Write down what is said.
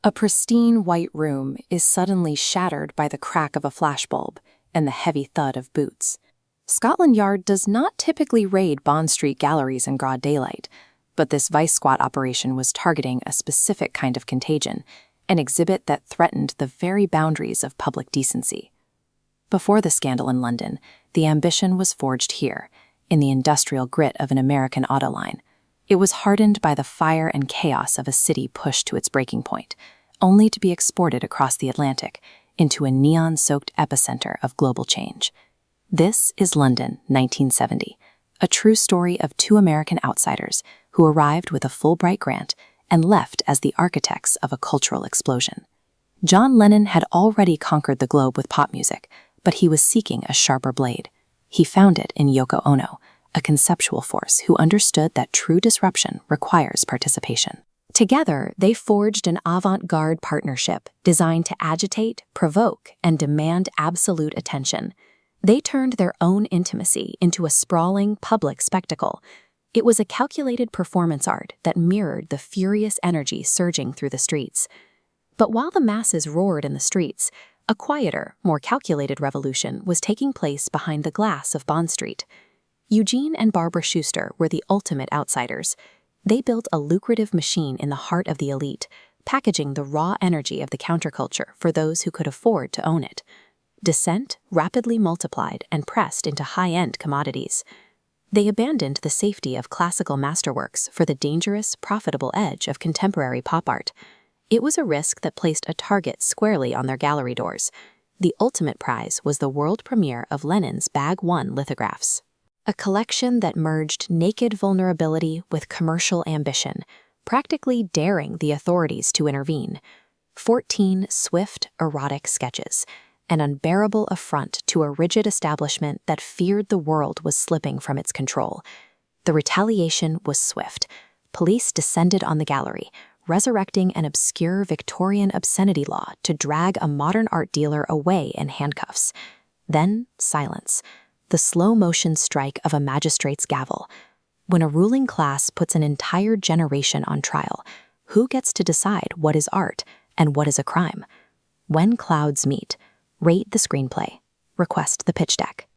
A pristine white room is suddenly shattered by the crack of a flashbulb and the heavy thud of boots. Scotland Yard does not typically raid Bond Street galleries in broad daylight, but this vice squad operation was targeting a specific kind of contagion, an exhibit that threatened the very boundaries of public decency. Before the scandal in London, the ambition was forged here, in the industrial grit of an American auto line. It was hardened by the fire and chaos of a city pushed to its breaking point, only to be exported across the Atlantic into a neon-soaked epicenter of global change. This is London, 1970, a true story of two American outsiders who arrived with a Fulbright grant and left as the architects of a cultural explosion. John Lennon had already conquered the globe with pop music, but he was seeking a sharper blade. He found it in Yoko Ono, a conceptual force who understood that true disruption requires participation. Together, they forged an avant-garde partnership designed to agitate, provoke, and demand absolute attention. They turned their own intimacy into a sprawling public spectacle. It was a calculated performance art that mirrored the furious energy surging through the streets. But while the masses roared in the streets, a quieter, more calculated revolution was taking place behind the glass of Bond Street. Eugene and Barbara Schuster were the ultimate outsiders. They built a lucrative machine in the heart of the elite, packaging the raw energy of the counterculture for those who could afford to own it. Dissent rapidly multiplied and pressed into high-end commodities. They abandoned the safety of classical masterworks for the dangerous, profitable edge of contemporary pop art. It was a risk that placed a target squarely on their gallery doors. The ultimate prize was the world premiere of Lennon's Bag One lithographs, a collection that merged naked vulnerability with commercial ambition, practically daring the authorities to intervene. 14 swift, erotic sketches, an unbearable affront to a rigid establishment that feared the world was slipping from its control. The retaliation was swift. Police descended on the gallery, resurrecting an obscure Victorian obscenity law to drag a modern art dealer away in handcuffs. Then silence. The slow-motion strike of a magistrate's gavel. When a ruling class puts an entire generation on trial, who gets to decide what is art and what is a crime? When clouds meet, rate the screenplay, request the pitch deck.